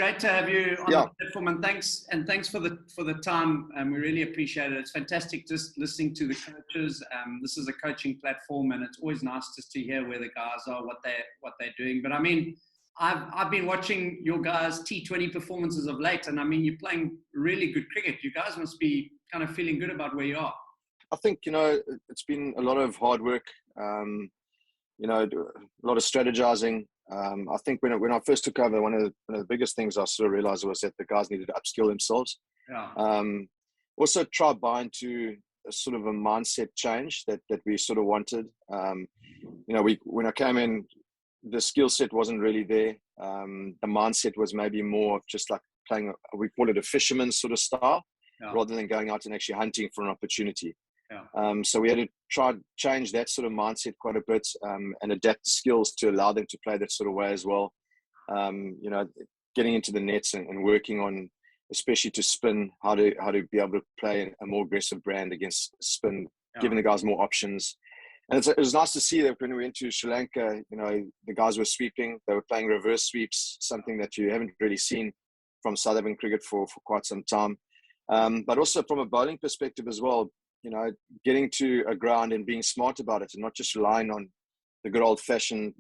great to have you on Yeah. the platform, and thanks for the time. We really appreciate it. It's fantastic just listening to the coaches. This is a coaching platform, and it's always nice just to hear where the guys are, what they're doing. But I mean, I've been watching your guys' T20 performances of late, and I mean, you're playing really good cricket. You guys must be kind of feeling good about where you are. I think, it's been a lot of hard work, a lot of strategizing. I think when I first took over, one of the biggest things I sort of realized was that the guys needed to upskill themselves. Yeah. Also try buy into a sort of a mindset change that we sort of wanted. When I came in, the skill set wasn't really there. The mindset was maybe more of just like playing, we call it a fisherman sort of style, Yeah. rather than going out and actually hunting for an opportunity. Yeah. So we had to try to change that sort of mindset quite a bit, and adapt the skills to allow them to play that sort of way as well. Getting into the nets and working on, especially to spin, how to be able to play a more aggressive brand against spin, giving the guys more options. And it was nice to see that when we went to Sri Lanka, the guys were sweeping, they were playing reverse sweeps, something that you haven't really seen from South African cricket for quite some time. But also from a bowling perspective as well, getting to a ground and being smart about it and not just relying on the good old fashioned,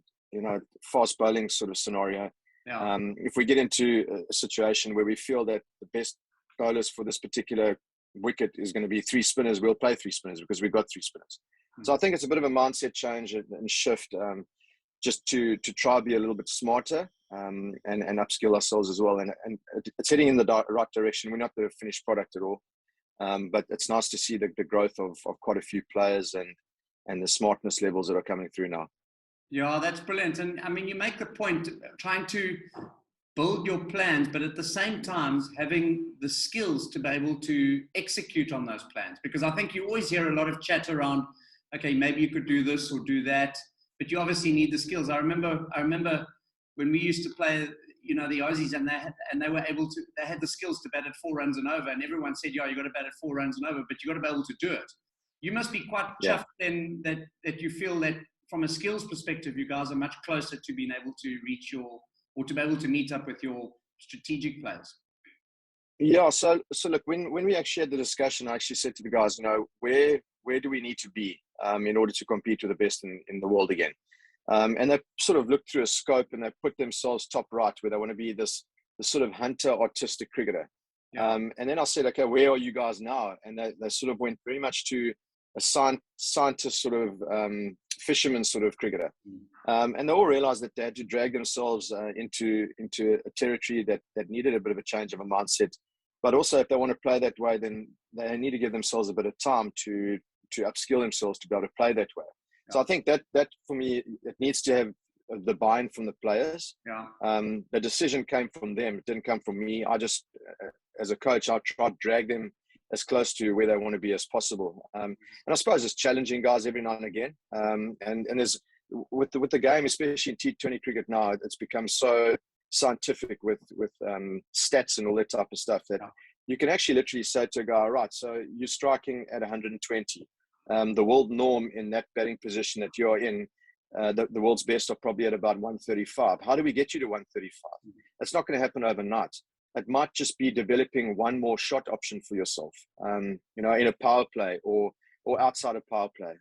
fast bowling sort of scenario. Yeah. If we get into a situation where we feel that the best bowlers for this particular wicket is going to be three spinners, we'll play three spinners because we've got three spinners. So I think it's a bit of a mindset change and shift, just to try be a little bit smarter, and upskill ourselves as well. And it's heading in the right direction. We're not the finished product at all. But it's nice to see the growth of quite a few players and the smartness levels that are coming through now. Yeah, that's brilliant. And I mean, you make the point, trying to build your plans, but at the same time, having the skills to be able to execute on those plans. Because I think you always hear a lot of chat around, okay, maybe you could do this or do that, but you obviously need the skills. I remember when we used to play, the Aussies, and they were able to, they had the skills to bat at 4 runs and over, and everyone said, yeah, you got to bat at 4 runs and over, but you got to be able to do it. You must be quite chuffed then that you feel that from a skills perspective, you guys are much closer to being able to reach or to be able to meet up with your strategic players. Yeah. So look, when we actually had the discussion, I actually said to the guys, where do we need to be in order to compete with the best in the world again? And they sort of looked through a scope and they put themselves top right, where they want to be this sort of hunter, artistic cricketer. Yeah. And then I said, okay, where are you guys now? And they sort of went very much to a scientist sort of fisherman sort of cricketer. And they all realized that they had to drag themselves into a territory that needed a bit of a change of a mindset. But also, if they want to play that way, then they need to give themselves a bit of time to upskill themselves to be able to play that way. So I think that for me, it needs to have the buy-in from the players. Yeah. The decision came from them. It didn't come from me. I just, as a coach, I try to drag them as close to where they want to be as possible. And I suppose it's challenging guys every now and again. And there's, with the game, especially in T20 cricket now, it's become so scientific with stats and all that type of stuff that you can actually literally say to a guy, right, so you're striking at 120. The world norm in that batting position that you're in, the world's best are probably at about 135. How do we get you to 135? It's not going to happen overnight. It might just be developing one more shot option for yourself, in a power play or outside of power play,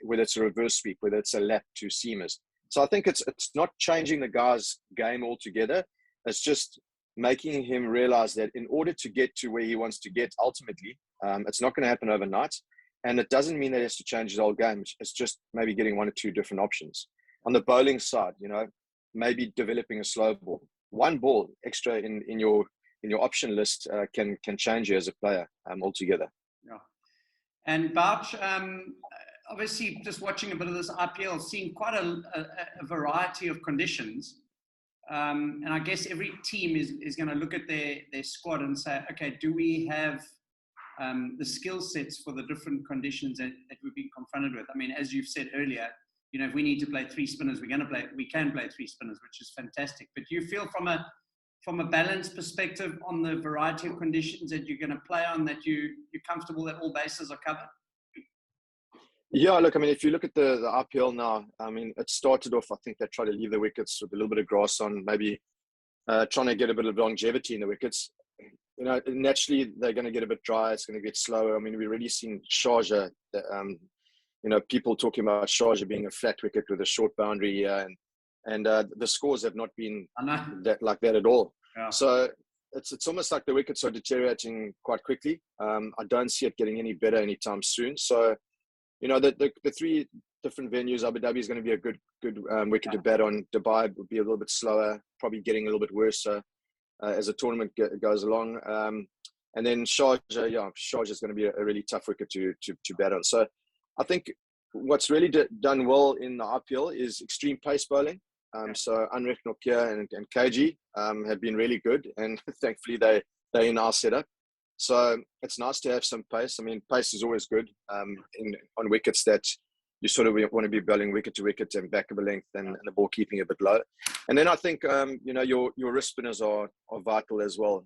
whether it's a reverse sweep, whether it's a lap to seamers. So I think it's not changing the guy's game altogether. It's just making him realize that in order to get to where he wants to get ultimately, it's not going to happen overnight. And it doesn't mean that he has to change his whole game. It's just maybe getting one or two different options. On the bowling side, maybe developing a slow ball. One ball extra in your option list can change you as a player altogether. Yeah. And Bouch, obviously just watching a bit of this IPL, seeing quite a variety of conditions. And I guess every team is going to look at their squad and say, okay, do we have the skill sets for the different conditions that we've been confronted with? I mean, as you've said earlier, if we need to play three spinners, we can play three spinners, which is fantastic. But do you feel from a balance perspective on the variety of conditions that you're going to play on, that you're comfortable that all bases are covered? Yeah, look, I mean, if you look at the IPL now, I mean, it started off, I think they tried to leave the wickets with a little bit of grass on, maybe trying to get a bit of longevity in the wickets. You know, naturally they're going to get a bit dry. It's going to get slower. I mean, we've already seen Sharjah, you know, people talking about Sharjah being a flat wicket with a short boundary here, and the scores have not been that like that at all. Yeah. So it's almost like the wickets are deteriorating quite quickly. I don't see it getting any better anytime soon. So, you know, the three different venues, Abu Dhabi is going to be a good wicket to bat on. Dubai would be a little bit slower, probably getting a little bit worse as the tournament goes along. And then Sharjah, Sharjah is going to be a really tough wicket to bat on. So I think what's really done well in the IPL is extreme pace bowling. So Anrich Nokia and KG have been really good, and thankfully they're in our setup. So it's nice to have some pace. I mean, pace is always good on wickets that you sort of want to be bowling wicket to wicket and back of a length and the ball keeping a bit low. And then I think, you know, your wrist spinners are vital as well.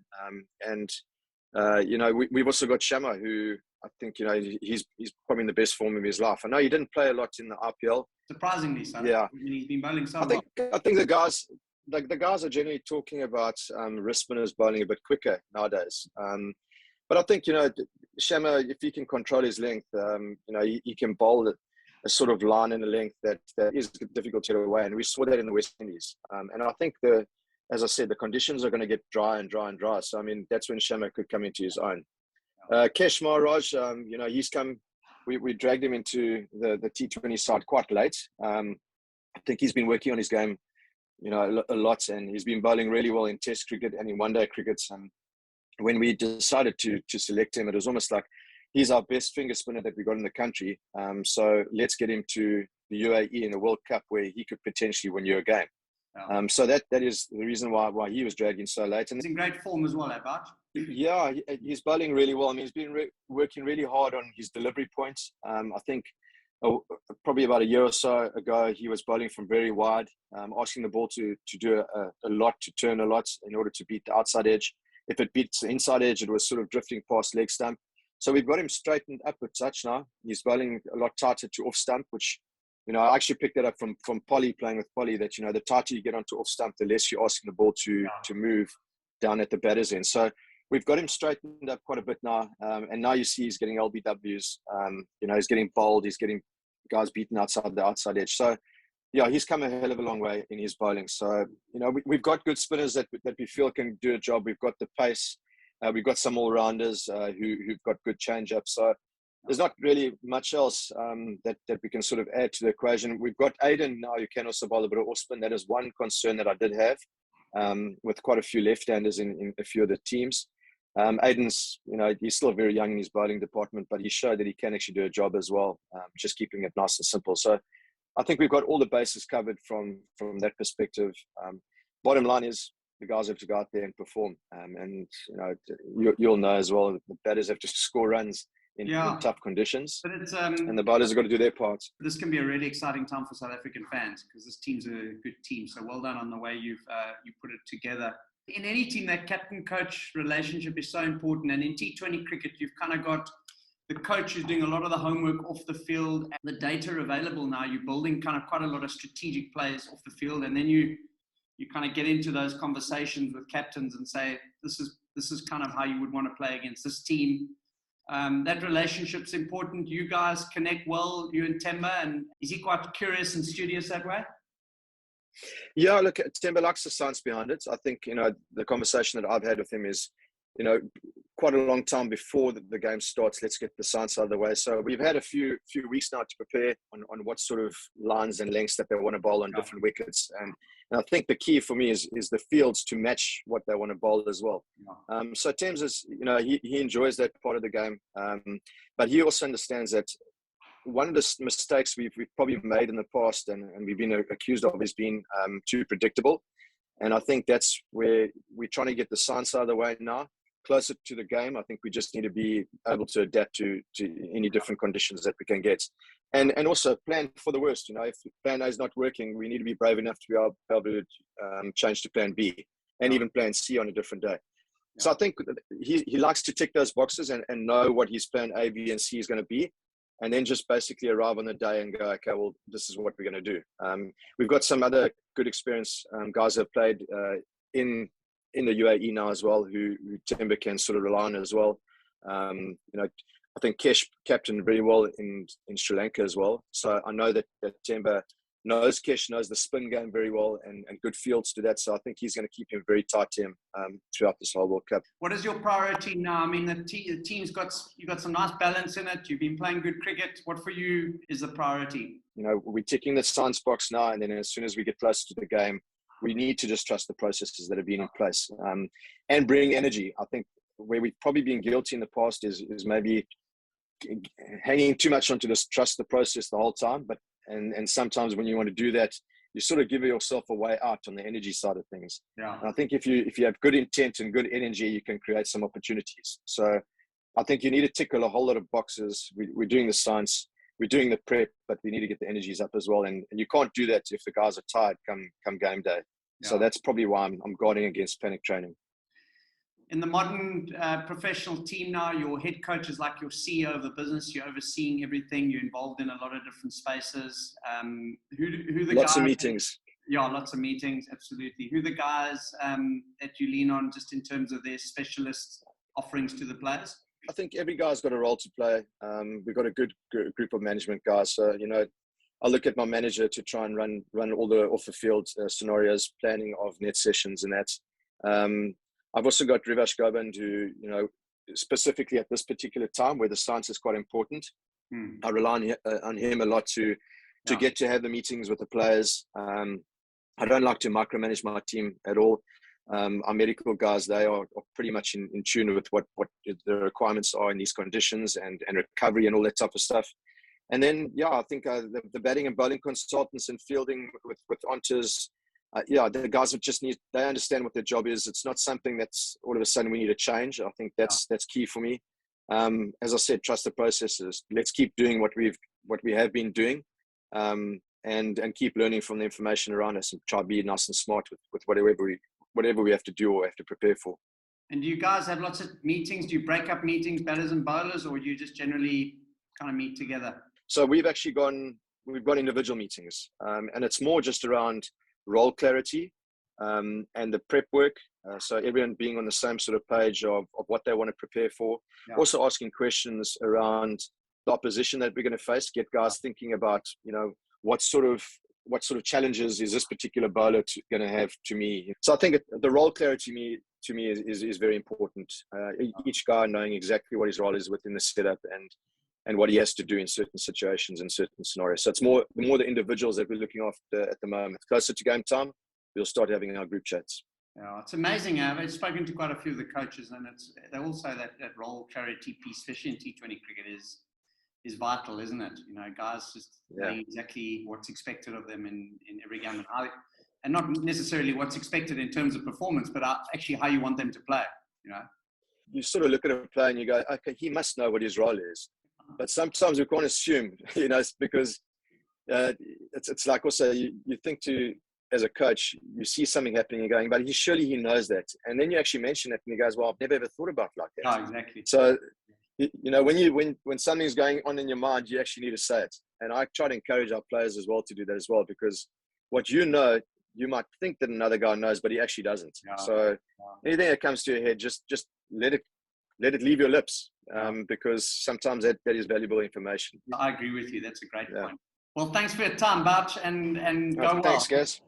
You know, we've also got Shama, who I think, you know, he's probably in the best form of his life. I know he didn't play a lot in the IPL. Surprisingly so. Yeah. I mean, he's been bowling so I think the guys are generally talking about wrist spinners bowling a bit quicker nowadays. But I think, you know, Shama, if he can control his length, you know, he can bowl a sort of line in a length that is difficult to get away. And we saw that in the West Indies. And I think as I said, the conditions are going to get dry and dry and dry. So, I mean, that's when Shama could come into his own. Kesh Maharaj, you know, he's come, we dragged him into the T20 side quite late. I think he's been working on his game, you know, a lot, and he's been bowling really well in Test cricket and in one-day crickets. And when we decided to select him, it was almost like he's our best finger spinner that we got in the country. So let's get him to the UAE in the World Cup where he could potentially win you a game. So that is the reason why he was dragged in so late. And he's in great form as well, Boucher. Yeah, he's bowling really well. I mean, he's been working really hard on his delivery points. I think probably about a year or so ago, he was bowling from very wide, asking the ball to do a lot, to turn a lot in order to beat the outside edge. If it beats the inside edge, it was sort of drifting past leg stump. So we've got him straightened up with touch now. He's bowling a lot tighter to off stump, which, you know, I actually picked that up from Polly, playing with Polly, that, you know, the tighter you get onto off stump, the less you're asking the ball to move down at the batter's end. So we've got him straightened up quite a bit now. And now you see he's getting LBWs. You know, he's getting bowled. He's getting guys beaten outside the outside edge. So, yeah, he's come a hell of a long way in his bowling. So, you know, we've got good spinners that we feel can do a job. We've got the pace. We've got some all-rounders who've got good change-ups. So there's not really much else that we can sort of add to the equation. We've got Aiden now who can also bowl a bit of off-spin. That is one concern that I did have with quite a few left-handers in a few of the teams. Aiden's, you know, he's still very young in his bowling department, but he showed that he can actually do a job as well, just keeping it nice and simple. So I think we've got all the bases covered from that perspective. Bottom line is the guys have to go out there and perform. And, you know, you'll know as well, the batters have to score runs in tough conditions. But it's, and the bowlers have got to do their parts. This can be a really exciting time for South African fans because this team's a good team. So well done on the way you put it together. In any team, that captain-coach relationship is so important. And in T20 cricket, you've kind of got the coach who's doing a lot of the homework off the field. And the data available now, you're building kind of quite a lot of strategic plays off the field. And then you kind of get into those conversations with captains and say, this is kind of how you would want to play against this team. That relationship's important. You guys connect well, you and Temba. And is he quite curious and studious that way? Yeah, look, Temba likes the science behind it. I think, you know, the conversation that I've had with him is, you know, quite a long time before the game starts, let's get the science out of the way. So we've had a few weeks now to prepare on what sort of lines and lengths that they want to bowl on different wickets. And I think the key for me is the fields to match what they want to bowl as well. So Thames is, you know, he enjoys that part of the game. But he also understands that one of the mistakes we've probably made in the past and we've been accused of is being too predictable. And I think that's where we're trying to get the science out of the way now, closer to the game. I think we just need to be able to adapt to any different conditions that we can get. And also plan for the worst. You know, if plan A is not working, we need to be brave enough to be able to change to plan B and even plan C on a different day. So I think he likes to tick those boxes and know what his plan A, B, and C is going to be. And then just basically arrive on the day and go, okay, well, this is what we're going to do. We've got some other good experience guys who have played in the UAE now as well, who Temba can sort of rely on as well. I think Kesh captained very well in Sri Lanka as well. So I know that Temba knows Kesh, knows the spin game very well, and good fields to that. So I think he's going to keep him very tight to him throughout this whole World Cup. What is your priority now? I mean, the team's got some nice balance in it. You've been playing good cricket. What for you is the priority? We're ticking the science box now, and then as soon as we get closer to the game, we need to just trust the processes that have been in place and bring energy. I think where we've probably been guilty in the past is maybe hanging too much onto this trust the process the whole time. But and sometimes when you want to do that, you sort of give yourself a way out on the energy side of things. Yeah. And I think if you have good intent and good energy, you can create some opportunities. So I think you need to tick a whole lot of boxes. We're doing the science, we're doing the prep, but we need to get the energies up as well. And you can't do that if the guys are tired come game day. Yeah. So that's probably why I'm guarding against panic training. In the modern professional team now, your head coach is like your CEO of the business. You're overseeing everything. You're involved in a lot of different spaces. Who the lots guys? Of meetings. Yeah, lots of meetings. Absolutely. Who the guys that you lean on just in terms of their specialist offerings to the players? I think every guy's got a role to play. We've got a good group of management guys. So, I look at my manager to try and run all the off the field scenarios, planning of net sessions and that. I've also got Rivash Gobind, who, specifically at this particular time where the science is quite important. I rely on him a lot to get to have the meetings with the players. I don't like to micromanage my team at all. Our medical guys, they are pretty much in tune with what the requirements are in these conditions and recovery and all that type of stuff. And then, I think the batting and bowling consultants and fielding with Ontas, the guys would just they understand what their job is. It's not something that's all of a sudden we need to change. I think that's key for me. As I said, trust the processes. Let's keep doing what we have been doing, and keep learning from the information around us and try to be nice and smart with whatever we have to do or have to prepare for. And do you guys have lots of meetings? Do you break up meetings, batters and bowlers, or do you just generally kind of meet together? So we've got individual meetings, and it's more just around role clarity and the prep work. So everyone being on the same sort of page of what they want to prepare for. Yeah. Also asking questions around the opposition that we're going to face, get guys thinking about, what sort of challenges is this particular bowler going to have to me. So I think the role clarity to me is very important. Each guy knowing exactly what his role is within the setup and what he has to do in certain situations and certain scenarios. So it's more the individuals that we're looking after at the moment. Closer to game time, we'll start having our group chats. Yeah, it's amazing. I've spoken to quite a few of the coaches, and they all say that role clarity piece, especially in T20 cricket, is vital, isn't it? Guys just knowing exactly what's expected of them in every game, and not necessarily what's expected in terms of performance, but actually how you want them to play. You sort of look at a player and you go, okay, he must know what his role is. But sometimes we can't assume, because it's like also you think as a coach, you see something happening and going, but surely he knows that. And then you actually mention it and he goes, well, I've never ever thought about it like that. Oh, exactly. So, when something's going on in your mind, you actually need to say it. And I try to encourage our players as well to do that as well, because what you might think that another guy knows, but he actually doesn't. Yeah. So anything that comes to your head, just let it leave your lips, because sometimes that is valuable information. I agree with you. That's a great point. Well, thanks for your time, Bouch, and go well. Thanks, guys.